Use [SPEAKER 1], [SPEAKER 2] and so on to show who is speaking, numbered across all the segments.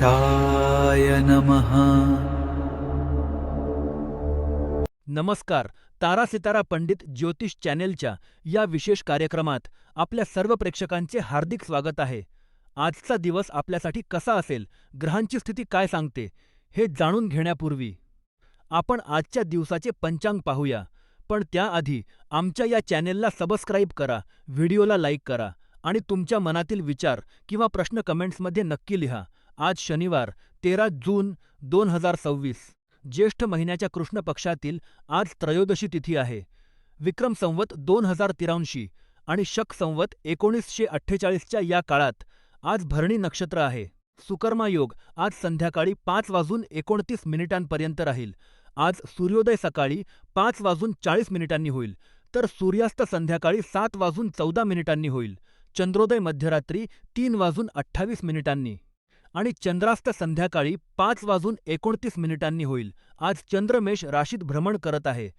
[SPEAKER 1] गणेशाय नमः।
[SPEAKER 2] नमस्कार. तारा सितारा पंडित ज्योतिष चॅनेलच्या या विशेष कार्यक्रमात आपल्या सर्व प्रेक्षकांचे हार्दिक स्वागत आहे. आजचा दिवस आपल्यासाठी कसा असेल, ग्रहांची स्थिती काय सांगते, हे जाणून घेण्यापूर्वी आपण आजच्या दिवसाचे पंचांग पाहूया. पण त्याआधी आमच्या या चॅनेलला सबस्क्राईब करा, व्हिडिओला लाईक करा आणि तुमच्या मनातील विचार किंवा प्रश्न कमेंट्समध्ये नक्की लिहा. आज शनिवार 13 जून 2026, ज्येष्ठ महिन्याच्या कृष्ण पक्षातील आज त्रयोदशी तिथी आहे. विक्रम संवत 2083 आणि शक संवत 1948च्या या काळात आज भरणी नक्षत्र आहे. सुकर्मा योग आज संध्याकाळी 5:29 राहील. आज सूर्योदय सकाळी 5:40 होईल, तर सूर्यास्त संध्याकाळी 7:14 होईल. चंद्रोदय मध्यरात्री 3:28 आणि चंद्रास्त संध्याकाळी 5:29 होईल. आज चंद्रमेष राशीत भ्रमण करत आहे.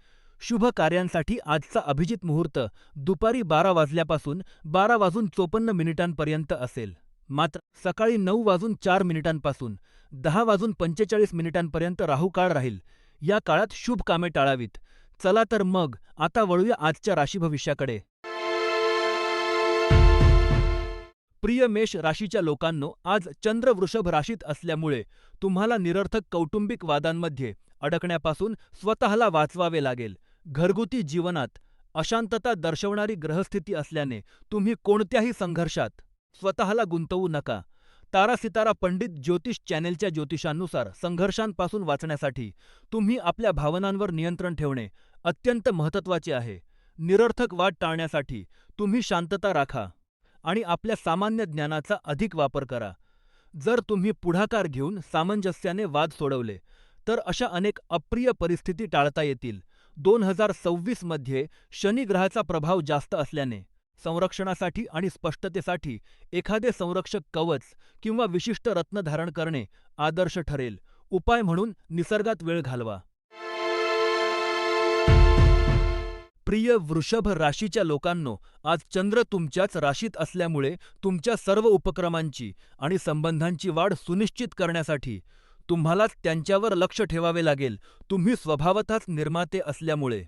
[SPEAKER 2] शुभ कार्यांसाठी आजचा अभिजित मुहूर्त दुपारी 12 वाजल्यापासून 12:54 असेल. मात्र सकाळी 9:04 पासून 10:45 राहू काळ राहील. या काळात शुभ कामे टाळावीत. चला तर मग आता वळूया आजच्या राशी भविष्याकडे. प्रिय मेष राशीच्या लोकांनो, आज चंद्र वृषभ राशीत असल्यामुळे तुम्हाला निरर्थक कौटुंबिक वादांमध्ये अडकण्यापासून स्वतःला वाचवावे लागेल. घरगुती जीवनात अशांतता दर्शवणारी ग्रहस्थिती असल्याने तुम्ही कोणत्याही संघर्षात स्वतःला गुंतवू नका. तारा सितारा पंडित ज्योतिष चॅनेलच्या ज्योतिषांनुसार संघर्षांपासून वाचण्यासाठी तुम्ही आपल्या भावनांवर नियंत्रण ठेवणे अत्यंत महत्त्वाचे आहे. निरर्थक वाद टाळण्यासाठी तुम्ही शांतता राखा आणि आपल्या सामान्य ज्ञानाचा अधिक वापर करा. जर तुम्ही पुढाकार घेऊन सामंजस्याने वाद सोडवले तर अशा अनेक अप्रिय परिस्थिती टाळता येतील. 2026 मध्ये शनी ग्रहाचा प्रभाव जास्त असल्याने संरक्षणासाठी आणि स्पष्टतेसाठी एखादे संरक्षक कवच किंवा विशिष्ट रत्न धारण करणे आदर्श ठरेल. उपाय म्हणून निसर्गात वेळ घालवा. प्रिय वृषभ राशीच्या लोकांनो, आज चंद्र तुमच्याच राशीत असल्यामुळे तुमच्या सर्व उपक्रमांची आणि संबंधांची वाढ सुनिश्चित करण्यासाठी तुम्हालाच त्यांच्यावर लक्ष ठेवावे लागेल. तुम्ही स्वभावतःच निर्माते असल्यामुळे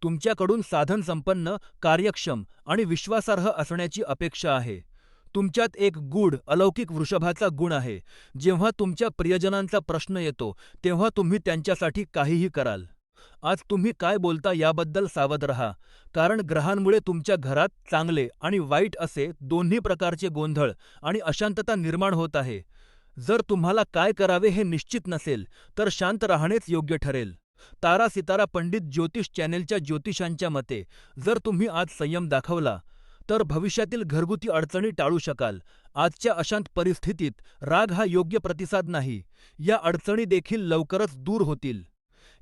[SPEAKER 2] तुमच्याकडून साधनसंपन्न, कार्यक्षम आणि विश्वासार्ह असण्याची अपेक्षा आहे. तुमच्यात एक गूढ अलौकिक वृषभाचा गुण आहे. जेव्हा तुमच्या प्रियजनांचा प्रश्न येतो तेव्हा तुम्ही त्यांच्यासाठी काहीही कराल. आज तुम्ही काय बोलता याबद्दल सावध रहा, कारण ग्रहांमुळे तुमच्या घरात चांगले आणि वाईट असे दोन्ही प्रकारचे गोंधळ आणि अशांतता निर्माण होत आहे. जर तुम्हाला काय करावे हे निश्चित नसेल तर शांत राहणेच योग्य ठरेल. तारा सितारा पंडित ज्योतिष चॅनेलच्या ज्योतिषांच्या मते जर तुम्ही आज संयम दाखवला तर भविष्यातील घरगुती अडचणी टाळू शकाल. आजच्या अशांत परिस्थितीत राग हा योग्य प्रतिसाद नाही. या अडचणी देखील लवकरच दूर होतील.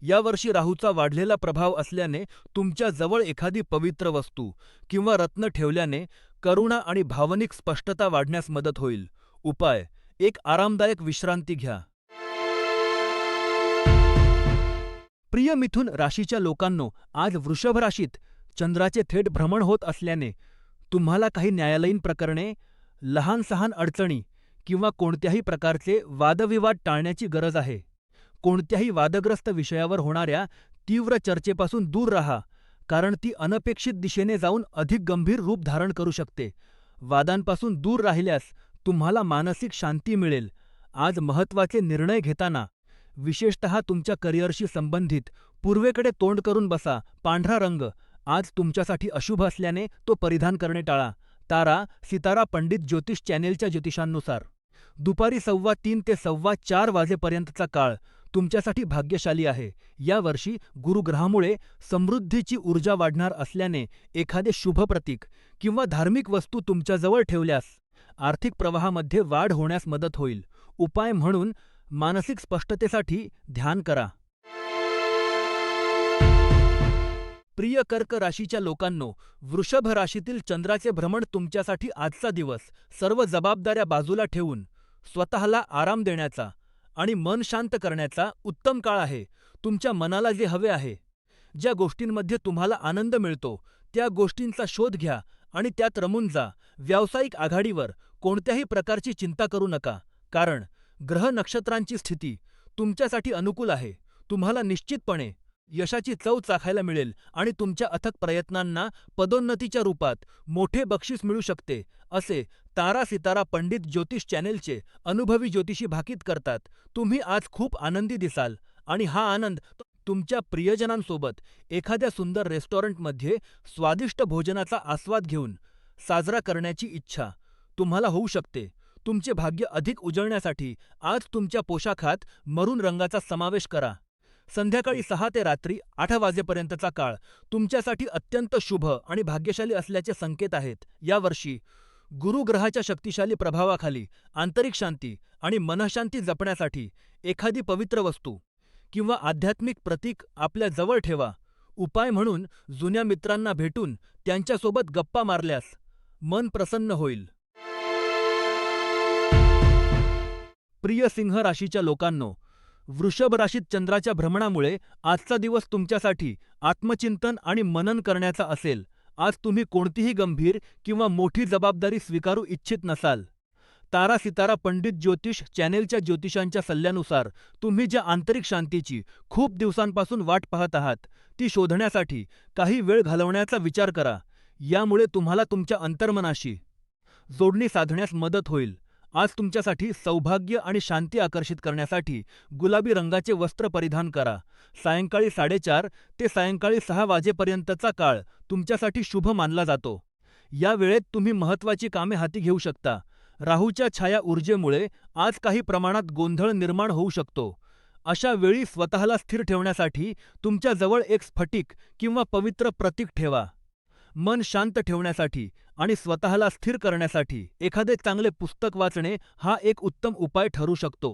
[SPEAKER 2] यावर्षी राहूचा वाढलेला प्रभाव असल्याने तुमच्या जवळ एखादी पवित्र वस्तू किंवा रत्न ठेवल्याने करुणा आणि भावनिक स्पष्टता वाढण्यास मदत होईल. उपाय: एक आरामदायक विश्रांती घ्या. प्रिय मिथुन राशीच्या लोकांनो, आज वृषभ राशीत चंद्राचे थेट भ्रमण होत असल्याने तुम्हाला काही न्यायालयीन प्रकरणे, लहान सहान अडचणी किंवा कोणत्याही प्रकारचे वादविवाद टाळण्याची गरज आहे. कोणत्याही वादग्रस्त विषयावर होणाऱ्या तीव्र चर्चेपासून दूर राहा, कारण ती अनपेक्षित दिशेने जाऊन अधिक गंभीर रूप धारण करू शकते. वादांपासून दूर राहिल्यास तुम्हाला मानसिक शांती मिळेल. आज महत्त्वाचे निर्णय घेताना, विशेषतः तुमच्या करिअरशी संबंधित, पूर्वेकडे तोंड करून बसा. पांढरा रंग आज तुमच्यासाठी अशुभ असल्याने तो परिधान करणे टाळा. तारा सितारा पंडित ज्योतिष चॅनेलच्या ज्योतिषांनुसार दुपारी 3:15 ते 4:15 वाजेपर्यंतचा काळ तुमच्यासाठी भाग्यशाली आहे. या वर्षी गुरुग्रहामुळे समृद्धीची ऊर्जा वाढणार असल्याने एखादे शुभ प्रतीक किंवा धार्मिक वस्तू तुमच्याजवळ ठेवल्यास आर्थिक प्रवाहामध्ये वाढ होण्यास मदत होईल. उपाय म्हणून मानसिक स्पष्टतेसाठी ध्यान करा. प्रिय कर्क राशीच्या लोकांनो, वृषभ राशीतील चंद्राचे भ्रमण तुमच्यासाठी आजचा दिवस सर्व जबाबदाऱ्या बाजूला ठेवून स्वतःला आराम देण्याचा आणि मन शांत करण्याचा उत्तम काळ आहे. तुमच्या मनाला जे हवे आहे, ज्या गोष्टींमध्ये तुम्हाला आनंद मिळतो, त्या गोष्टींचा शोध घ्या आणि त्यात रमून जा. व्यावसायिक आघाडीवर कोणत्याही प्रकारची चिंता करू नका, कारण ग्रह नक्षत्रांची स्थिती तुमच्यासाठी अनुकूल आहे. तुम्हाला निश्चितपणे यशाची चव चाखायला मिळेल आणि तुमच्या अथक प्रयत्नांना पदोन्नतीच्या रूपात मोठे बक्षीस मिळू शकते, असे तारा सितारा पंडित ज्योतिष चॅनेलचे अनुभवी ज्योतिषी भाकीत करतात. तुम्ही आज खूप आनंदी दिसाल आणि हा आनंद तुमच्या प्रियजनांसोबत एखाद्या सुंदर रेस्टॉरंटमध्ये स्वादिष्ट भोजनाचा आस्वाद घेऊन साजरा करण्याची इच्छा तुम्हाला होऊ शकते. तुमचे भाग्य अधिक उजळण्यासाठी आज तुमच्या पोशाखात मरून रंगाचा समावेश करा. संध्याकाळी 6 ते रात्री 8 वाजेपर्यंतचा काळ तुमच्यासाठी अत्यंत शुभ आणि भाग्यशाली असल्याचे संकेत आहेत. यावर्षी गुरु ग्रहाच्या शक्तिशाली प्रभावाखाली आंतरिक शांती आणि मनःशांती जपण्यासाठी एखादी पवित्र वस्तू किंवा आध्यात्मिक प्रतीक आपल्या जवळ ठेवा. उपाय म्हणून जुन्या मित्रांना भेटून त्यांच्यासोबत गप्पा मारल्यास मन प्रसन्न होईल. प्रिय सिंह राशीच्या लोकांनो, वृषभ राशीत चंद्राच्या भ्रमणामुळे आजचा दिवस तुमच्यासाठी आत्मचिंतन आणि मनन करण्याचा असेल. आज तुम्ही कोणतीही गंभीर किंवा मोठी जबाबदारी स्वीकारू इच्छित नसाल. तारा सितारा पंडित ज्योतिष चॅनेलच्या ज्योतिषांच्या सल्ल्यानुसार तुम्ही ज्या आंतरिक शांतीची खूप दिवसांपासून वाट पाहत आहात, ती शोधण्यासाठी काही वेळ घालवण्याचा विचार करा. यामुळे तुम्हाला तुमच्या अंतर्मनाशी जोडणी साधण्यास मदत होईल. आज तुमच्यासाठी सौभाग्य आणि शांती आकर्षित करण्यासाठी गुलाबी रंगाचे वस्त्र परिधान करा. सायंकाळी 4:30 ते सायंकाळी 6 वाजेपर्यंतचा काळ तुमच्यासाठी शुभ मानला जातो. या वेळेत तुम्ही महत्त्वाची कामे हाती घेऊ शकता. राहूच्या छाया ऊर्जेमुळे आज काही प्रमाणात गोंधळ निर्माण होऊ शकतो. अशा वेळी स्वतःला स्थिर ठेवण्यासाठी तुमच्या जवळ एक स्फटिक किंवा पवित्र प्रतीक ठेवा. मन शांत ठेवण्यासाठी आणि स्वतःला स्थिर करण्यासाठी एखादे चांगले पुस्तक वाचणे हा एक उत्तम उपाय ठरू शकतो.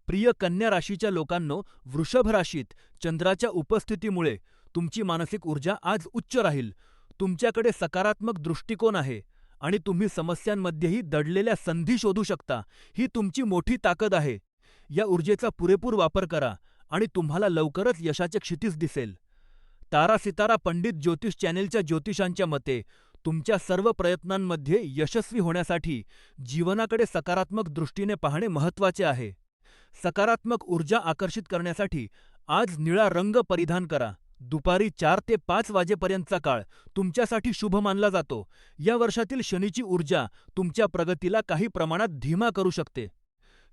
[SPEAKER 2] प्रिय कन्या राशीच्या लोकांनो, वृषभ राशीत चंद्राच्या उपस्थितीमुळे तुमची मानसिक ऊर्जा आज उच्च राहील. तुमच्याकडे सकारात्मक दृष्टिकोन आहे आणि तुम्ही समस्यांमध्येही दडलेल्या संधी शोधू शकता. ही तुमची मोठी ताकद आहे. या ऊर्जेचा पुरेपूर वापर करा आणि तुम्हाला लवकरच यशाचे क्षितिज दिसेल. तारा सितारा पंडित ज्योतिष चॅनेलच्या ज्योतिषांच्या मते, तुमच्या सर्व प्रयत्नांमध्ये यशस्वी होण्यासाठी जीवनाकडे सकारात्मक दृष्टीने पाहणे महत्त्वाचे आहे. सकारात्मक ऊर्जा आकर्षित करण्यासाठी आज निळा रंग परिधान करा. दुपारी 4 ते 5 वाजेपर्यंतचा काळ तुमच्यासाठी शुभ मानला जातो. या वर्षातील शनीची ऊर्जा तुमच्या प्रगतीला काही प्रमाणात धीमा करू शकते.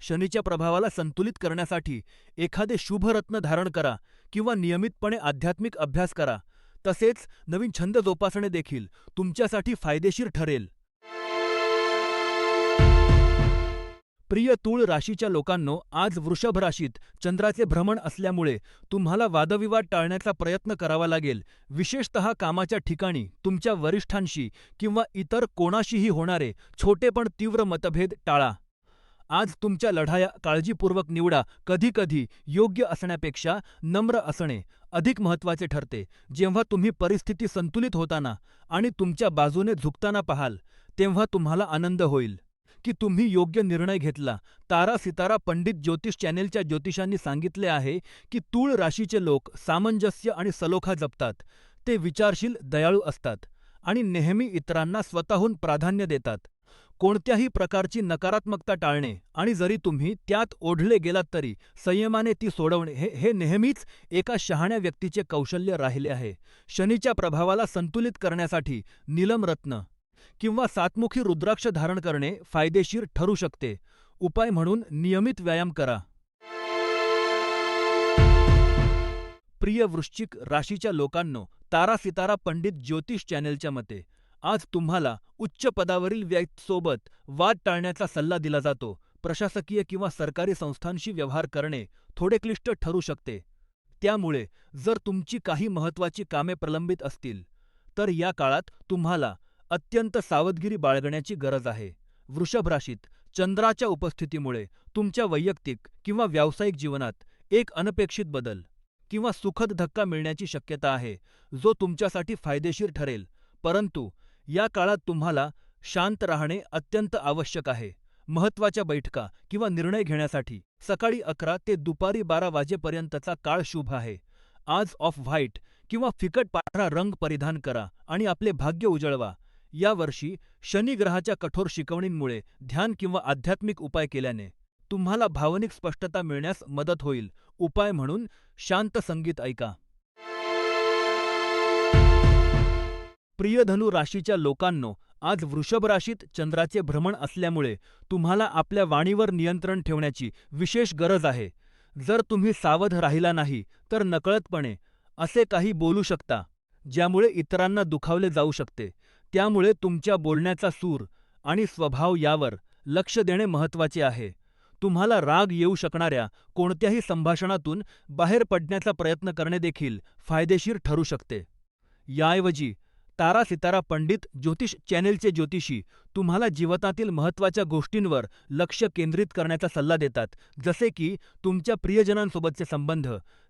[SPEAKER 2] शनीच्या प्रभावाला संतुलित करण्यासाठी एखादे शुभ रत्न धारण करा किंवा नियमितपणे आध्यात्मिक अभ्यास करा. तसेच नवीन छंद जोपासणे देखील तुमच्यासाठी फायदेशीर ठरेल. प्रिय तूळ राशीच्या लोकांनो, आज वृषभ राशीत चंद्राचे भ्रमण असल्यामुळे तुम्हाला वादविवाद टाळण्याचा प्रयत्न करावा लागेल. विशेषतः कामाच्या ठिकाणी तुमच्या वरिष्ठांशी किंवा इतर कोणाशीही होणारे छोटे पण तीव्र मतभेद टाळा. आज तुमच्या लढाया काळजीपूर्वक निवडा. कधीकधी योग्य असण्यापेक्षा नम्र असणे अधिक महत्त्वाचे ठरते. जेव्हा तुम्ही परिस्थिती संतुलित होताना आणि तुमच्या बाजूने झुकताना पाहाल, तेव्हा तुम्हाला आनंद होईल की तुम्ही योग्य निर्णय घेतला. तारा सितारा पंडित ज्योतिष चॅनेलच्या ज्योतिषांनी सांगितले आहे की तूळ राशीचे लोक सामंजस्य आणि सलोखा जपतात. ते विचारशील, दयाळू असतात आणि नेहमी इतरांना स्वतःहून प्राधान्य देतात. कोणत्याही प्रकारची नकारात्मकता टाळणे आणि जरी तुम्ही त्यात ओढले गेलात तरी संयमाने ती सोडवणे हे नेहमीच एका शहाण्या व्यक्तीचे कौशल्य राहिले आहे. शनीच्या प्रभावाला संतुलित करण्यासाठी नीलम रत्न किंवा सातमुखी रुद्राक्ष धारण करणे फायदेशीर ठरू शकते. उपाय म्हणून नियमित व्यायाम करा. प्रिय वृश्चिक राशीच्या लोकांनो, तारा सितारा पंडित ज्योतिष चॅनेलच्या मते, आज तुम्हाला उच्च पदावरील व्यक्तीसोबत वाद टाळण्याचा सल्ला दिला जातो. प्रशासकीय किंवा सरकारी संस्थांशी व्यवहार करणे थोडे क्लिष्ट ठरू शकते. त्यामुळे जर तुमची काही महत्त्वाची कामे प्रलंबित असतील, तर या काळात तुम्हाला अत्यंत सावधगिरी बाळगण्याची गरज आहे. वृषभ राशीत चंद्राच्या उपस्थितीमुळे तुमच्या वैयक्तिक किंवा व्यावसायिक जीवनात एक अनपेक्षित बदल किंवा सुखद धक्का मिळण्याची शक्यता आहे, जो तुमच्यासाठी फायदेशीर ठरेल. परंतु या काळात तुम्हाला शांत राहणे अत्यंत आवश्यक आहे. महत्त्वाच्या बैठका किंवा निर्णय घेण्यासाठी सकाळी 11 ते दुपारी 12 वाजेपर्यंतचा काळ शुभ आहे. आज ऑफ व्हाईट किंवा फिकट पांढरा रंग परिधान करा आणि आपले भाग्य उजळवा. यावर्षी शनी ग्रहाच्या कठोर शिकवणींमुळे ध्यान किंवा आध्यात्मिक उपाय केल्याने तुम्हाला भावनिक स्पष्टता मिळण्यास मदत होईल. उपाय म्हणून शांत संगीत ऐका. प्रिय धनु राशीच्या लोकांनो, आज वृषभ राशीत चंद्राचे भ्रमण असल्यामुळे तुम्हाला आपल्या वाणीवर नियंत्रण ठेवण्याची विशेष गरज आहे. जर तुम्ही सावध राहिला नाही तर नकळतपणे असे काही बोलू शकता ज्यामुळे इतरांना दुखावले जाऊ शकते. त्यामुळे तुमच्या बोलण्याचा सूर आणि स्वभाव यावर लक्ष देणे महत्त्वाचे आहे. तुम्हाला राग येऊ शकणाऱ्या कोणत्याही संभाषणातून बाहेर पडण्याचा प्रयत्न करणे देखील फायदेशीर ठरू शकते. याऐवजी तारा सितारा पंडित ज्योतिष चॅनेलचे ज्योतिषी तुम्हाला जीवनातील महत्त्वाच्या गोष्टींवर लक्ष केंद्रित करण्याचा सल्ला देतात, जसे की तुमच्या प्रियजनांसोबतचे संबंध.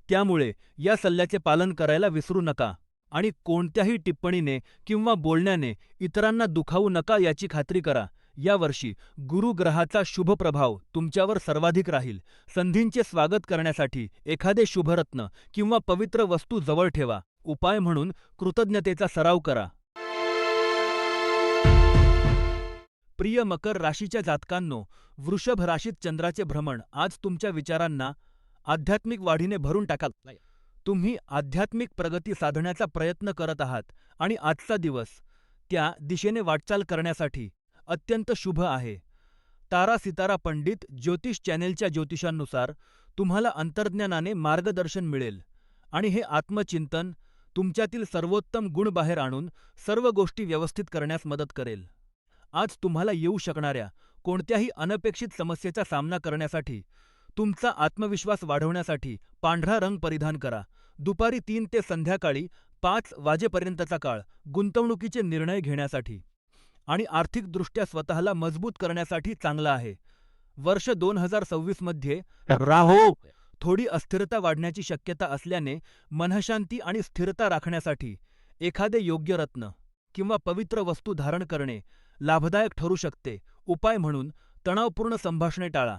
[SPEAKER 2] त्यामुळे या सल्ल्याचे पालन करायला विसरू नका आणि कोणत्याही टिप्पणीने किंवा बोलण्याने इतरांना दुखावू नका याची खात्री करा. यावर्षी गुरु ग्रहाचा शुभ प्रभाव तुमच्यावर सर्वाधिक राहील. संधींचे स्वागत करण्यासाठी एखादे शुभरत्न किंवा पवित्र वस्तू जवळ ठेवा. उपाय म्हणून कृतज्ञतेचा सराव करा. प्रिय मकर राशीच्या जातकांनो, वृषभ राशीत चंद्राचे भ्रमण आज तुमच्या विचारांना आध्यात्मिक वाढीने भरून टाकाल. तुम्ही आध्यात्मिक प्रगती साधण्याचा प्रयत्न करत आहात आणि आजचा दिवस त्या दिशेने वाटचाल करण्यासाठी अत्यंत शुभ आहे. तारा सितारा पंडित ज्योतिष चॅनेलच्या ज्योतिषांनुसार तुम्हाला अंतर्ज्ञानाने मार्गदर्शन मिळेल आणि हे आत्मचिंतन तुमच्यातील सर्वोत्तम गुण बाहेर आणून सर्व गोष्टी व्यवस्थित करण्यास मदत करेल. आज तुम्हाला येऊ शकणाऱ्या कोणत्याही अनपेक्षित समस्येचा सामना करण्यासाठी तुमचा आत्मविश्वास वाढवण्यासाठी पांढरा रंग परिधान करा. दुपारी 3 ते संध्याकाळी 5 वाजेपर्यंतचा काळ गुंतवणुकीचे निर्णय घेण्यासाठी आणि आर्थिकदृष्ट्या स्वतःला मजबूत करण्यासाठी चांगला आहे. वर्ष 2026 मध्ये राहू थोडी अस्थिरता वाढण्याची शक्यता असल्याने मनःशांती आणि स्थिरता राखण्यासाठी एखादे योग्य रत्न किंवा पवित्र वस्तू धारण करणे लाभदायक ठरू शकते. उपाय म्हणून तणावपूर्ण संभाषणे टाळा.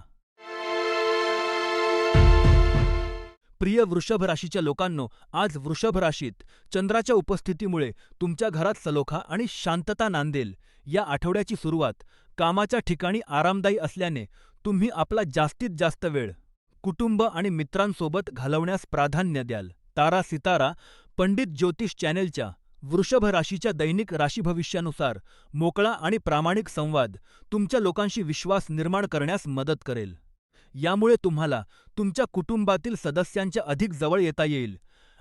[SPEAKER 2] प्रिय वृषभ राशीच्या लोकांनो, आज वृषभ राशीत चंद्राच्या उपस्थितीमुळे तुमच्या घरात सलोखा आणि शांतता नांदेल. या आठवड्याची सुरुवात कामाच्या ठिकाणी आरामदायी असल्याने तुम्ही आपला जास्तीत जास्त वेळ कुटुंब आणि मित्रांसोबत घालवण्यास प्राधान्य द्याल. तारा सितारा पंडित ज्योतिष चॅनेलच्या वृषभ राशीच्या दैनिक राशी भविष्यानुसार मोकळा आणि प्रामाणिक संवाद तुमच्या लोकांशी विश्वास निर्माण करण्यास मदत करेल. यामुळे तुम्हाला तुमच्या कुटुंबातील सदस्यांच्या अधिक जवळ येता येईल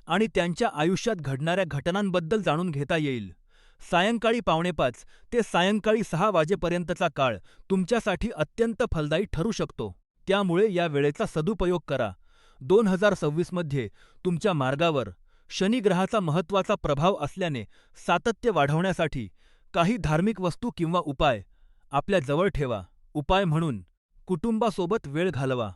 [SPEAKER 2] आणि त्यांच्या आयुष्यात घडणाऱ्या घटनांबद्दल जाणून घेता येईल. सायंकाळी 5:45 ते सायंकाळी 6 वाजेपर्यंतचा काळ तुमच्यासाठी अत्यंत फलदायी ठरू शकतो. त्यामुळे या वेळेचा सदुपयोग करा. 2026 मध्ये तुमच्या मार्गावर शनी ग्रहाचा महत्त्वाचा प्रभाव असल्याने सातत्य वाढवण्यासाठी काही धार्मिक वस्तू किंवा उपाय आपल्या जवळ ठेवा. उपाय म्हणून कुटुंबासोबत वेळ घालवा.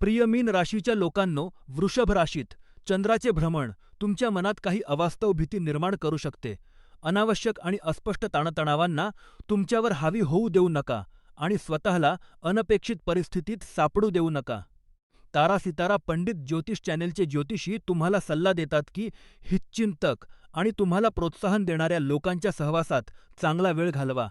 [SPEAKER 2] प्रिय मीन राशीच्या लोकांनो, वृषभ राशीत चंद्राचे भ्रमण तुमच्या मनात काही अवास्तव भीती निर्माण करू शकते. अनावश्यक आणि अस्पष्ट ताणतणावांना तुमच्यावर हावी होऊ देऊ नका आणि स्वतःला अनपेक्षित परिस्थितीत सापडू देऊ नका. तारा सितारा पंडित ज्योतिष चॅनेलचे ज्योतिषी तुम्हाला सल्ला देतात की हितचिंतक आणि तुम्हाला प्रोत्साहन देणाऱ्या लोकांच्या सहवासात चांगला वेळ घालवा.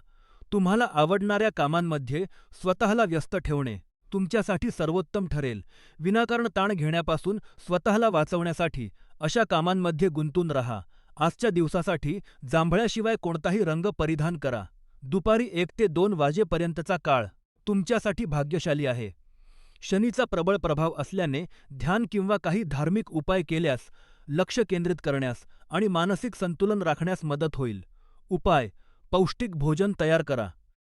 [SPEAKER 2] तुम्हाला आवडणाऱ्या कामांमध्ये स्वतःला व्यस्त ठेवणे तुमच्यासाठी सर्वोत्तम ठरेल. विनाकारण ताण घेण्यापासून स्वतःला वाचवण्यासाठी अशा कामांमध्ये गुंतून राहा. आजच्या दिवसासाठी जांभळ्याशिवाय कोणताही रंग परिधान करा. दुपारी 1 ते 2 वाजेपर्यंतचा काळ तुमच्यासाठी भाग्यशाली आहे. शनीचा प्रबळ प्रभाव असल्याने ध्यान किंवा काही धार्मिक उपाय केल्यास लक्ष केंद्रित करण्यास आणि मानसिक संतुलन राखण्यास मदत होईल. उपाय: पौष्टिक भोजन तयार करा.